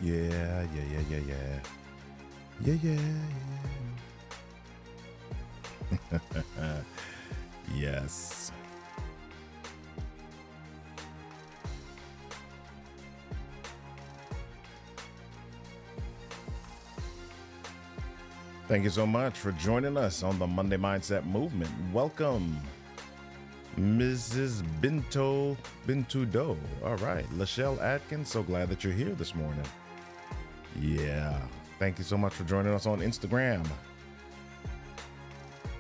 Yeah, yeah, yeah, yeah, yeah. Yeah, yeah, yeah. Yes. Thank you so much for joining us on the Monday Mindset Movement. Welcome, Mrs. Bintudo. All right, Lachelle Atkins, so glad that you're here this morning. Yeah, thank you so much for joining us on Instagram.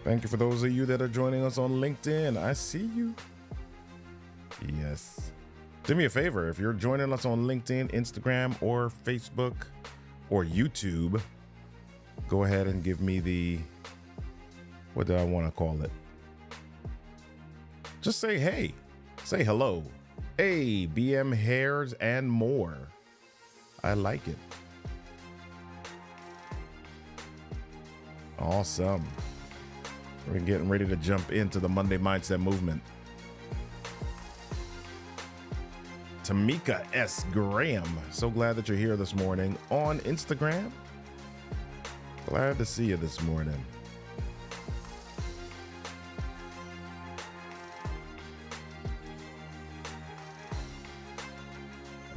Thank you for those of you that are joining us on LinkedIn. I see you. Yes. Do me a favor, if you're joining us on LinkedIn, Instagram, or Facebook, or YouTube, go ahead and give me the, what do I want to call it? Just say hey, say hello. Hey, BM Hairs and more. I like it. Awesome. We're getting ready to jump into the Monday Mindset Movement. Tamika S. Graham, so glad that you're here this morning on Instagram. Glad to see you this morning.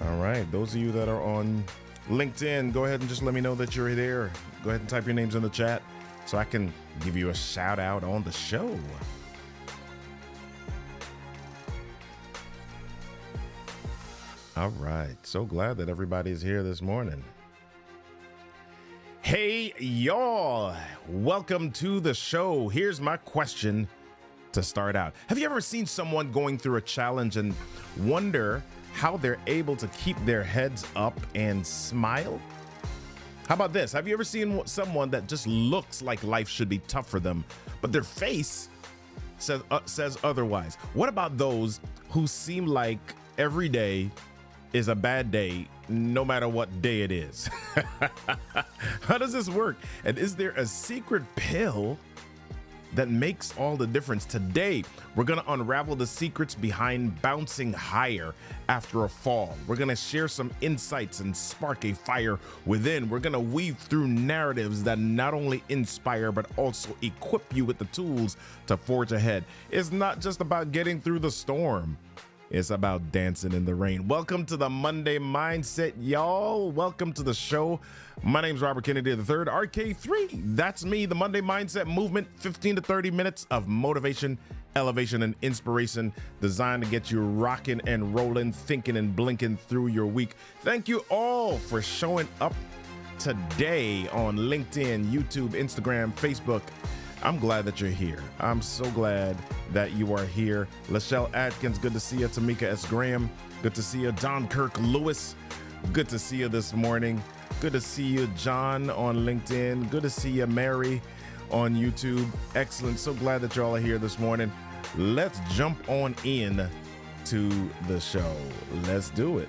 All right, those of you that are on LinkedIn, go ahead and just let me know that you're there. Go ahead and type your names in the chat so I can give you a shout out on the show. All right, so glad that everybody's here this morning. Hey, y'all, welcome to the show. Here's my question to start out. Have you ever seen someone going through a challenge and wonder how they're able to keep their heads up and smile? How about this? Have you ever seen someone that just looks like life should be tough for them, but their face says otherwise? What about those who seem like every day is a bad day, no matter what day it is? How does this work? And is there a secret pill that makes all the difference? Today, we're gonna unravel the secrets behind bouncing higher after a fall. We're gonna share some insights and spark a fire within. We're gonna weave through narratives that not only inspire, but also equip you with the tools to forge ahead. It's not just about getting through the storm. It's about dancing in the rain. Welcome to the Monday Mindset, y'all. Welcome to the show. My name's Robert Kennedy III, RK3. That's me, the Monday Mindset Movement, 15 to 30 minutes of motivation, elevation, and inspiration designed to get you rocking and rolling, thinking and blinking through your week. Thank you all for showing up today on LinkedIn, YouTube, Instagram, Facebook. I'm glad that you're here. I'm so glad that you are here. Lachelle Atkins, good to see you. Tamika S. Graham, good to see you. Don Kirk Lewis, good to see you this morning. Good to see you, John, on LinkedIn. Good to see you, Mary, on YouTube. Excellent. So glad that y'all are here this morning. Let's jump on in to the show. Let's do it.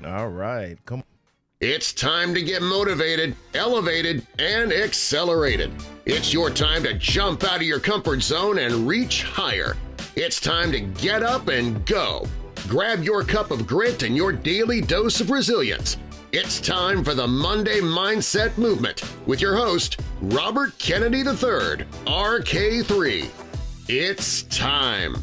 All right. Come on. It's time to get motivated, elevated, and accelerated. It's your time to jump out of your comfort zone and reach higher. It's time to get up and go. Grab your cup of grit and your daily dose of resilience. It's time for the Monday Mindset Movement with your host, Robert Kennedy III, RK3. It's time.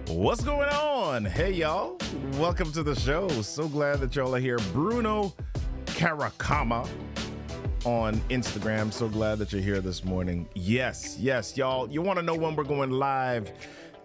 What's going on? Hey, y'all. Welcome to the show. So glad that y'all are here. Bruno Karakama on Instagram. So glad that you're here this morning. Yes, y'all. You want to know when we're going live?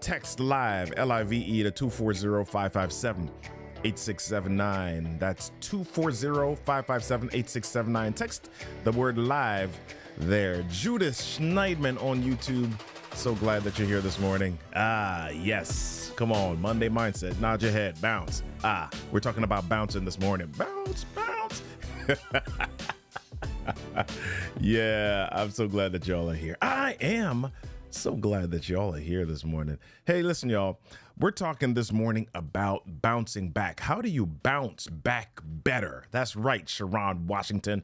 Text live, LIVE, to 240-557-8679. That's 240-557-8679. Text the word live there. Judith Schneidman on YouTube. So glad that you're here this morning. Yes. Come on, Monday Mindset. Nod your head. Bounce. We're talking about bouncing this morning. Bounce, bounce. Yeah, I'm so glad that y'all are here. I am so glad that y'all are here this morning. Hey, listen, y'all. We're talking this morning about bouncing back. How do you bounce back better? That's right, Sharon Washington.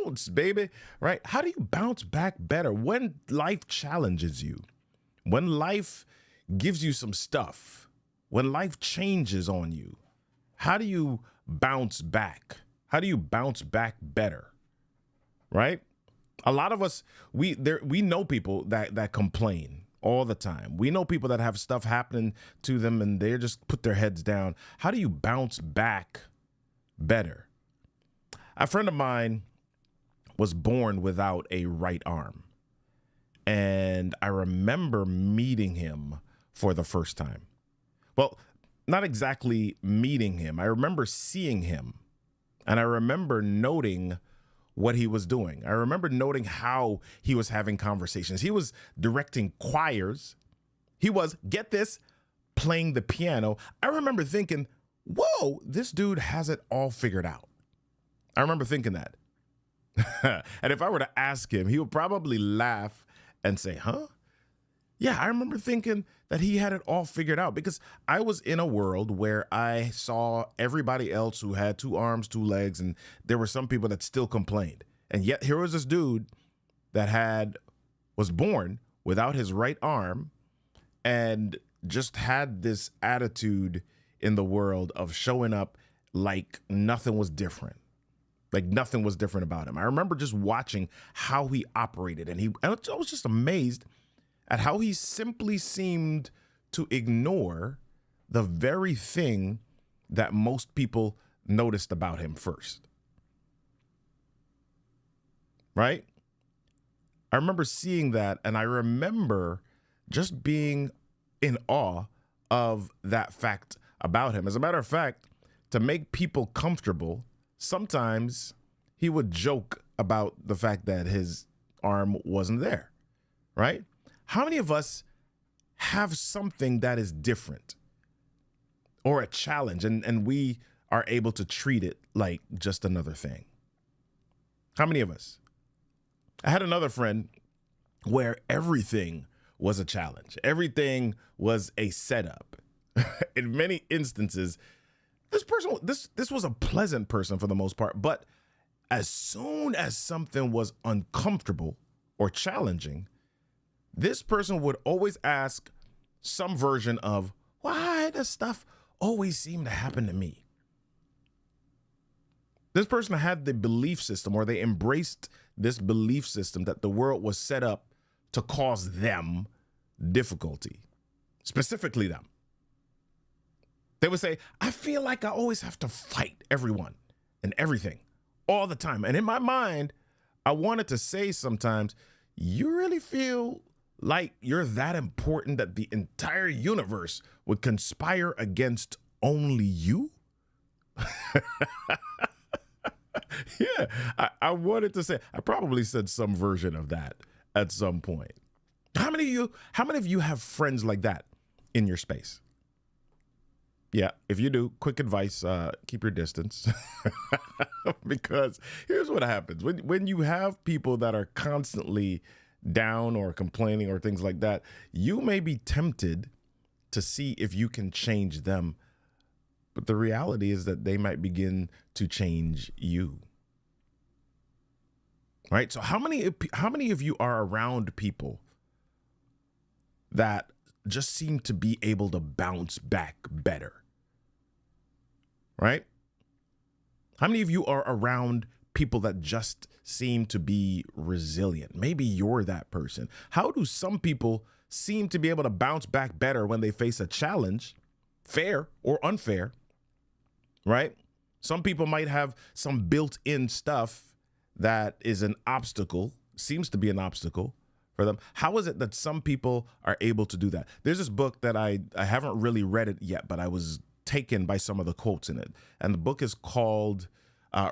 bounce, baby, right? How do you bounce back better when life challenges you? When life gives you some stuff, when life changes on you, how do you bounce back? How do you bounce back better? Right? A lot of us, we know people that complain all the time. We know people that have stuff happening to them and they just put their heads down. How do you bounce back better? A friend of mine was born without a right arm. And I remember meeting him for the first time. Well, not exactly meeting him. I remember seeing him. And I remember noting what he was doing. I remember noting how he was having conversations. He was directing choirs. He was, get this, playing the piano. I remember thinking, whoa, this dude has it all figured out. I remember thinking that. And if I were to ask him, he would probably laugh and say, huh? Yeah, I remember thinking that he had it all figured out because I was in a world where I saw everybody else who had 2 arms, 2 legs, and there were some people that still complained. And yet here was this dude that was born without his right arm and just had this attitude in the world of showing up like nothing was different. Like nothing was different about him. I remember just watching how he operated, and I was just amazed at how he simply seemed to ignore the very thing that most people noticed about him first. Right? I remember seeing that, and I remember just being in awe of that fact about him. As a matter of fact, to make people comfortable, sometimes he would joke about the fact that his arm wasn't there, right? How many of us have something that is different or a challenge and we are able to treat it like just another thing? How many of us? I had another friend where everything was a challenge. Everything was a setup. In many instances, this was a pleasant person for the most part, but as soon as something was uncomfortable or challenging, this person would always ask some version of, why does stuff always seem to happen to me? This person had the belief system, or they embraced this belief system that the world was set up to cause them difficulty, specifically them. They would say, I feel like I always have to fight everyone and everything all the time. And in my mind, I wanted to say sometimes, you really feel like you're that important that the entire universe would conspire against only you? Yeah, I wanted to say, I probably said some version of that at some point. How many of you have friends like that in your space? Yeah, if you do, quick advice, keep your distance. Because here's what happens. When you have people that are constantly down or complaining or things like that, you may be tempted to see if you can change them. But the reality is that they might begin to change you. Right? So how many of you are around people that just seem to be able to bounce back better? Right? How many of you are around people that just seem to be resilient? Maybe you're that person. How do some people seem to be able to bounce back better when they face a challenge, fair or unfair? Right? Some people might have some built-in stuff that is an obstacle, seems to be an obstacle for them. How is it that some people are able to do that? There's this book that I haven't really read it yet, but I was taken by some of the quotes in it. And the book is called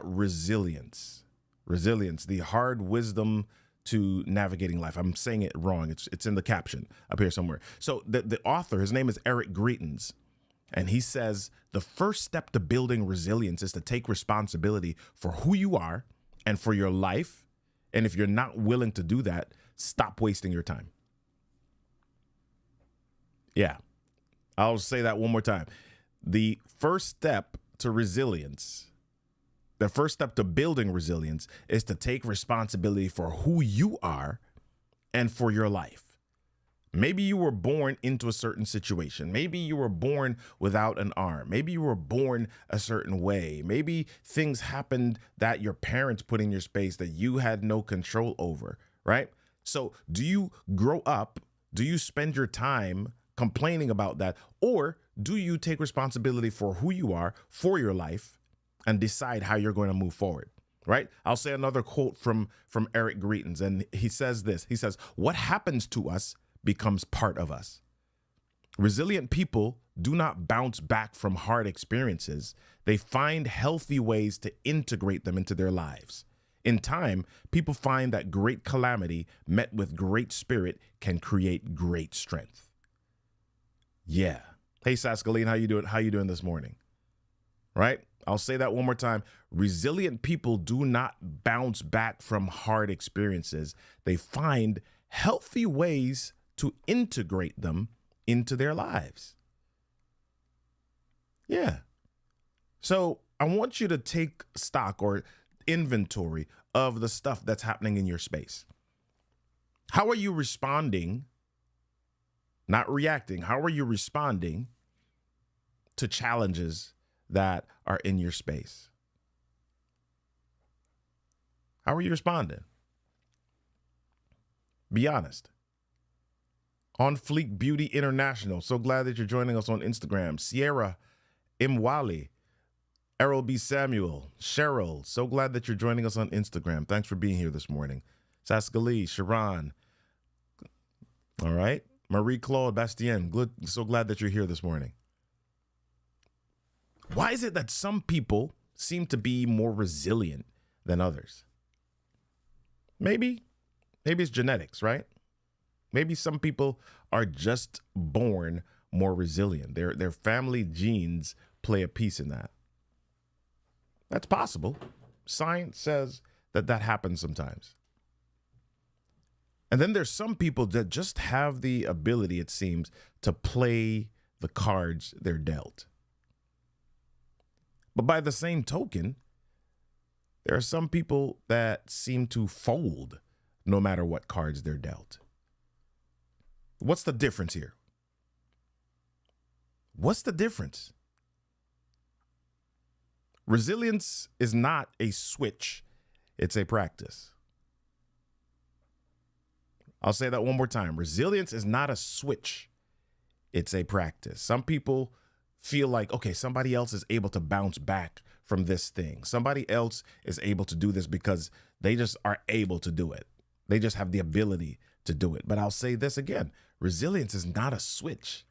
Resilience. Resilience, the hard wisdom to navigating life. I'm saying it wrong. It's in the caption up here somewhere. So the author, his name is Eric Greitens, and he says the first step to building resilience is to take responsibility for who you are and for your life. And if you're not willing to do that, stop wasting your time. Yeah, I'll say that one more time. The first step to resilience The first step to building resilience is to take responsibility for who you are and for your life. Maybe you were born into a certain situation. Maybe you were born without an arm. Maybe you were born a certain way. Maybe things happened that your parents put in your space that you had no control over, right? So do you grow up? Do you spend your time complaining about that? Or do you take responsibility for who you are, for your life, and decide how you're going to move forward? Right? I'll say another quote from Eric Greitens, and he says this. He says, "What happens to us becomes part of us." Resilient people do not bounce back from hard experiences. They find healthy ways to integrate them into their lives. In time, people find that great calamity met with great spirit can create great strength. Yeah. Hey, Sascaline, how you doing? How you doing this morning? Right? I'll say that one more time. Resilient people do not bounce back from hard experiences. They find healthy ways to integrate them into their lives. Yeah. So I want you to take stock or inventory of the stuff that's happening in your space. How are you responding? Not reacting. How are you responding to challenges that are in your space? How are you responding? Be honest. On Fleek Beauty International, so glad that you're joining us on Instagram. Sierra Imwali, Errol B. Samuel, Cheryl, so glad that you're joining us on Instagram. Thanks for being here this morning. Saskali, Sharon. All right. Marie-Claude Bastien, good, so glad that you're here this morning. Why is it that some people seem to be more resilient than others? Maybe it's genetics, right? Maybe some people are just born more resilient. Their family genes play a piece in that. That's possible. Science says that happens sometimes. And then there's some people that just have the ability, it seems, to play the cards they're dealt. But by the same token, there are some people that seem to fold no matter what cards they're dealt. What's the difference here? What's the difference? Resilience is not a switch. It's a practice. I'll say that one more time. Resilience is not a switch. It's a practice. Some people feel like, okay, somebody else is able to bounce back from this thing. Somebody else is able to do this because they just are able to do it. They just have the ability to do it. But I'll say this again. Resilience is not a switch.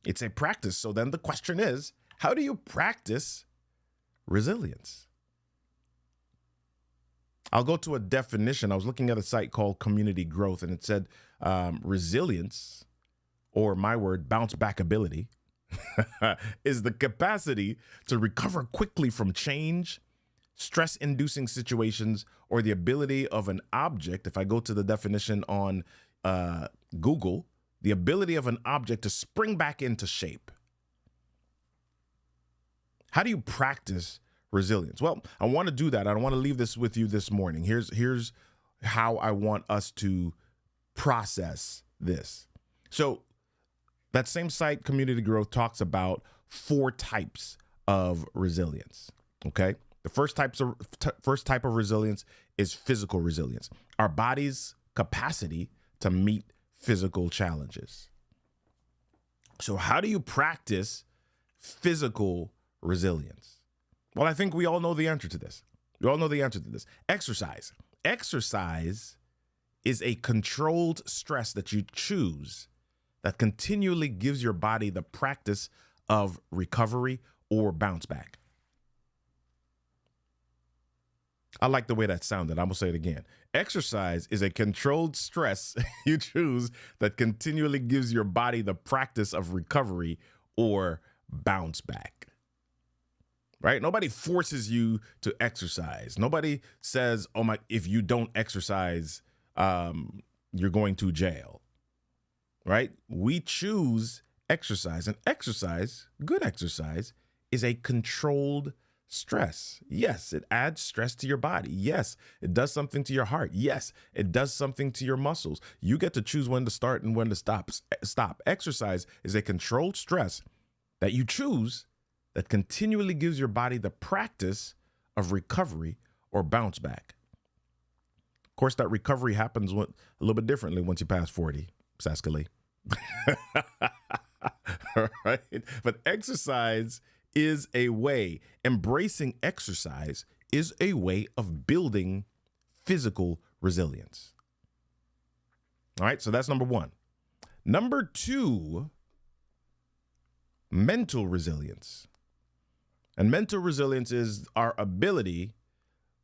It's a practice. So then the question is, how do you practice resilience? I'll go to a definition. I was looking at a site called Community Growth, and it said resilience, or my word, bounce back ability, is the capacity to recover quickly from change, stress-inducing situations, or the ability of an object. If I go to the definition on Google, the ability of an object to spring back into shape. How do you practice resilience? Well, I want to do that. I don't want to leave this with you this morning. Here's how I want us to process this. So that same site, Community Growth, talks about 4 types of resilience. Okay. The first type of resilience is physical resilience, our body's capacity to meet physical challenges. So how do you practice physical resilience? Well, I think we all know the answer to this. We all know the answer to this. Exercise. Exercise is a controlled stress that you choose that continually gives your body the practice of recovery or bounce back. I like the way that sounded. I'm going to say it again. Exercise is a controlled stress you choose that continually gives your body the practice of recovery or bounce back. Right? Nobody forces you to exercise. Nobody says, oh my, if you don't exercise, you're going to jail. Right? We choose exercise, and exercise, good exercise, is a controlled stress. Yes, it adds stress to your body. Yes, it does something to your heart. Yes, it does something to your muscles. You get to choose when to start and when to stop. Exercise is a controlled stress that you choose that continually gives your body the practice of recovery or bounce back. Of course, that recovery happens a little bit differently once you pass 40, Saskally. All right. But exercise is a way, embracing exercise is a way of building physical resilience. All right. So that's number one. Number two, mental resilience. And mental resilience is our ability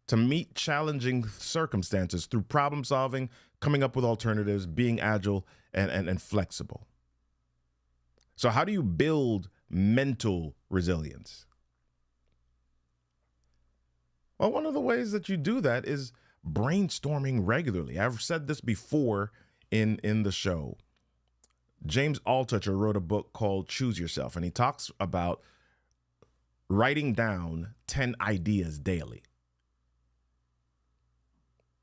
to meet challenging circumstances through problem solving, coming up with alternatives, being agile and flexible. So how do you build mental resilience? Well, one of the ways that you do that is brainstorming regularly. I've said this before in the show. James Altucher wrote a book called Choose Yourself, and he talks about writing down 10 ideas daily.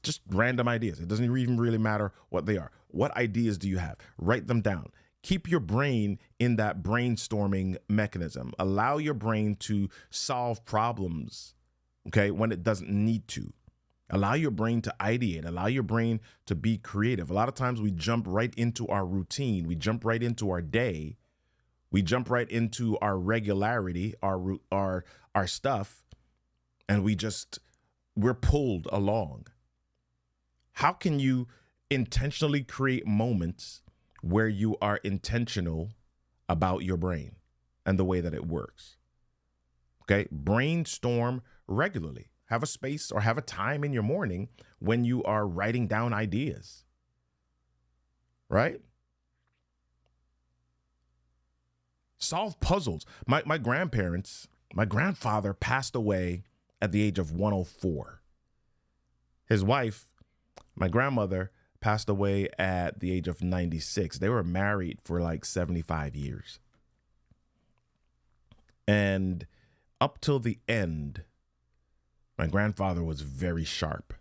Just random ideas. It doesn't even really matter what they are. What ideas do you have? Write them down. Keep your brain in that brainstorming mechanism. Allow your brain to solve problems, okay, when it doesn't need to. Allow your brain to ideate. Allow your brain to be creative. A lot of times we jump right into our routine. We jump right into our day. We jump right into our regularity, our stuff, and we're pulled along. How can you intentionally create moments where you are intentional about your brain and the way that it works? Okay, brainstorm regularly. Have a space or have a time in your morning when you are writing down ideas, right? Solve puzzles. My grandfather passed away at the age of 104. His wife, my grandmother, passed away at the age of 96. They were married for like 75 years. And up till the end, my grandfather was very sharp,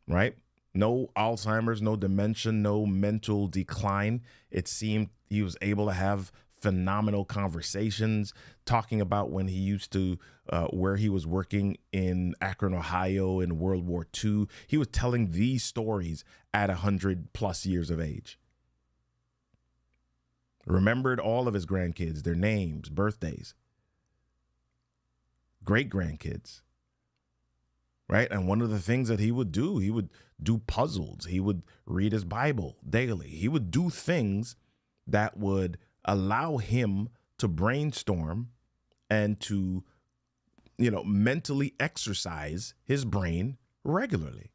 right? No Alzheimer's, no dementia, no mental decline. It seemed he was able to have phenomenal conversations, talking about when he used to, where he was working in Akron, Ohio in World War II. He was telling these stories at 100+ years of age. Remembered all of his grandkids, their names, birthdays, great grandkids, right? And one of the things that he would do puzzles. He would read his Bible daily. He would do things that would allow him to brainstorm and to, mentally exercise his brain regularly.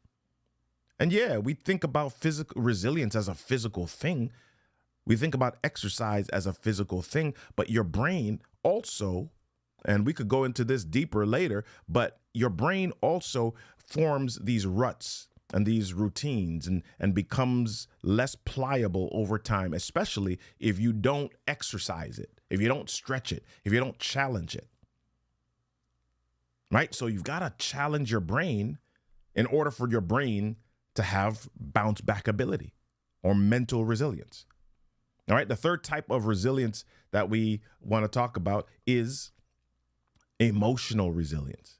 And yeah, we think about physical resilience as a physical thing. We think about exercise as a physical thing, but your brain also, and we could go into this deeper later, but your brain also forms these ruts and these routines and becomes less pliable over time, especially if you don't exercise it, if you don't stretch it, if you don't challenge it, right? So you've got to challenge your brain in order for your brain to have bounce back ability or mental resilience. All right, the third type of resilience that we want to talk about is emotional resilience.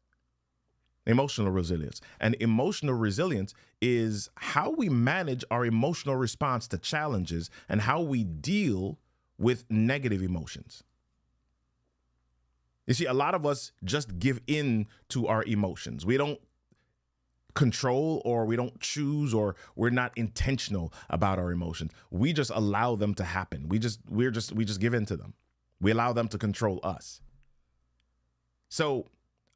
Emotional resilience. And emotional resilience is how we manage our emotional response to challenges and how we deal with negative emotions. You see, a lot of us just give in to our emotions. We don't control, or we don't choose, or we're not intentional about our emotions. We just allow them to happen. We just give in to them. We allow them to control us. So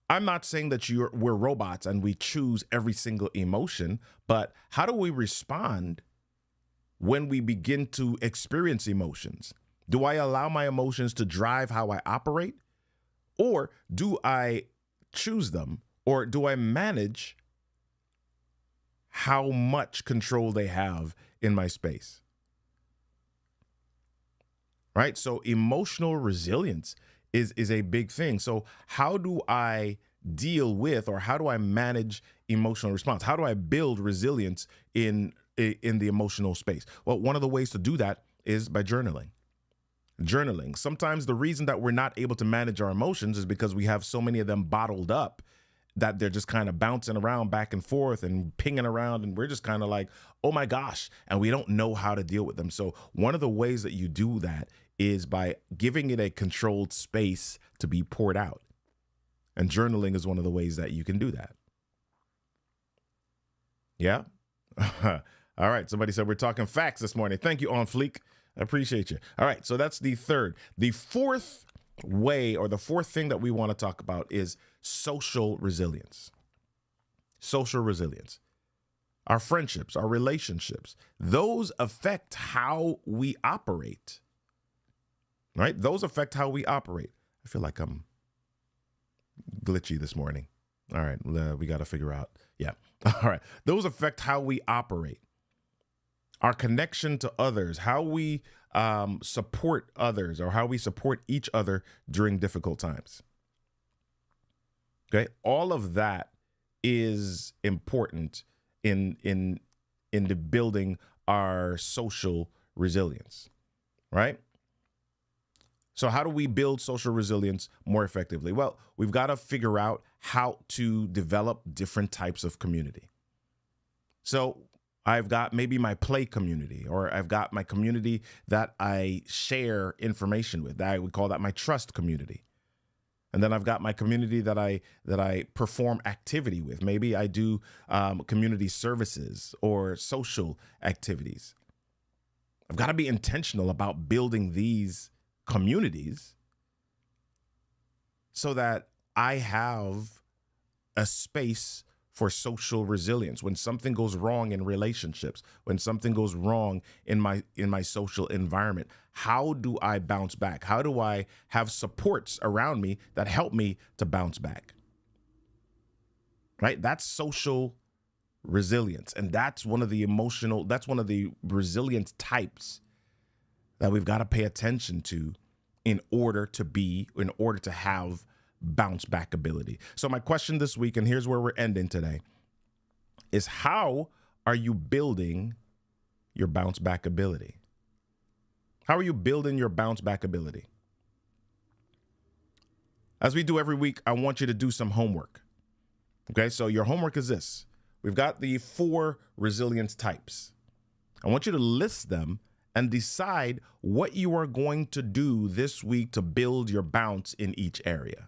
I'm not saying that we're robots and we choose every single emotion, but how do we respond when we begin to experience emotions? Do I allow my emotions to drive how I operate? Or do I choose them? Or do I manage how much control they have in my space? Right? So emotional resilience is a big thing. So how do I deal with, or how do I manage emotional response? How do I build resilience in the emotional space? Well, one of the ways to do that is by journaling. Journaling. Sometimes the reason that we're not able to manage our emotions is because we have so many of them bottled up that they're just kind of bouncing around back and forth and pinging around, and we're just kind of like, oh my gosh, and we don't know how to deal with them. So one of the ways that you do that is by giving it a controlled space to be poured out. And journaling is one of the ways that you can do that. Yeah? All right, somebody said we're talking facts this morning. Thank you, On Fleek. I appreciate you. All right, so that's the third. The fourth way, or the fourth thing that we want to talk about, is social resilience. Social resilience. Our friendships, our relationships, those affect how we operate. Right? Those affect how we operate. I feel like I'm glitchy this morning. All right, we got to figure out. Yeah. All right. Those affect how we operate. Our connection to others, how we support others, or how we support each other during difficult times. Okay, all of that is important in the building our social resilience, right? So how do we build social resilience more effectively? Well, we've got to figure out how to develop different types of community. So I've got maybe my play community, or I've got my community that I share information with. I would call that my trust community. And then I've got my community that I perform activity with. Maybe I do community services or social activities. I've got to be intentional about building these communities so that I have a space for social resilience. When something goes wrong in relationships, when something goes wrong in my social environment, how do I bounce back? How do I have supports around me that help me to bounce back? Right? That's social resilience. And that's one of the resilience types that we've got to pay attention to in order to have bounce back ability. So my question this week, and here's where we're ending today, is how are you building your bounce back ability? How are you building your bounce back ability? As we do every week, I want you to do some homework. Okay, so your homework is this. We've got the 4 resilience types. I want you to list them and decide what you are going to do this week to build your bounce in each area.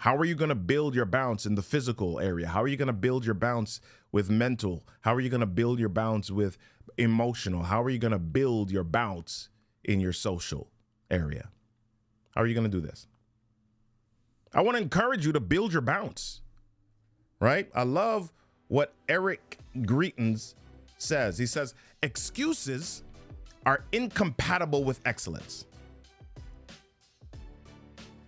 How are you going to build your bounce in the physical area? How are you going to build your bounce with mental? How are you going to build your bounce with emotional? How are you going to build your bounce in your social area? How are you going to do this? I want to encourage you to build your bounce, right? I love what Eric Greitens says. He says, excuses are incompatible with excellence.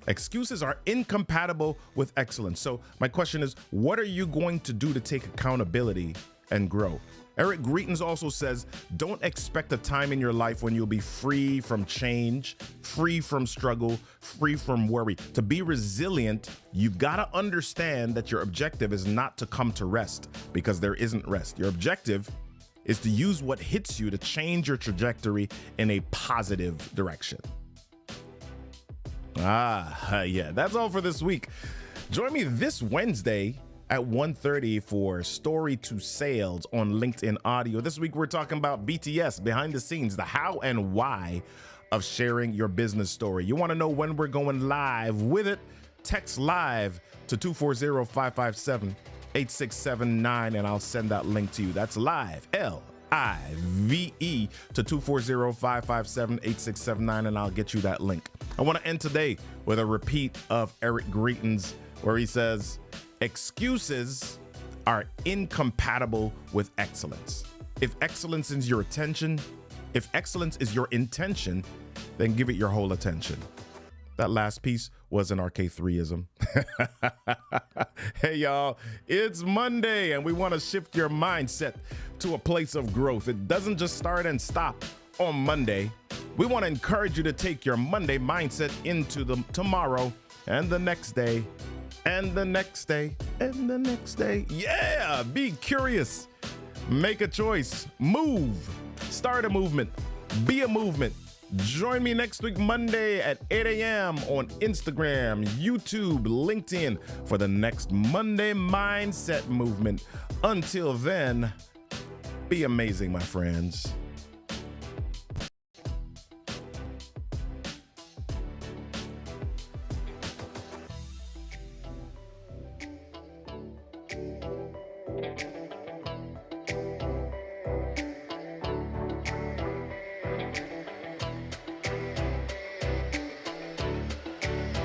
Excuses are incompatible with excellence. So my question is, what are you going to do to take accountability and grow? Eric Greitens also says, don't expect a time in your life when you'll be free from change, free from struggle, free from worry. To be resilient, you've got to understand that your objective is not to come to rest, because there isn't rest. Your objective is to use what hits you to change your trajectory in a positive direction. Yeah, that's all for this week. Join me this Wednesday at 1:30 for Story to Sales on LinkedIn Audio. This week, we're talking about BTS, behind the scenes, the how and why of sharing your business story. You want to know when we're going live with it? Text live to 240-557-8679, and I'll send that link to you. That's live, LIVE, to 240-557-8679, and I'll get you that link. I want to end today with a repeat of Eric Greitens, where he says, excuses are incompatible with excellence. If excellence is your intention, then give it your whole attention. That last piece was an RK3ism. Hey, y'all, it's Monday, and we want to shift your mindset to a place of growth. It doesn't just start and stop on Monday. We want to encourage you to take your Monday mindset into the tomorrow and the next day and the next day and the next day. Yeah, be curious. Make a choice. Move. Start a movement. Be a movement. Join me next week, Monday at 8 a.m. on Instagram, YouTube, LinkedIn for the next Monday Mindset Movement. Until then, be amazing, my friends.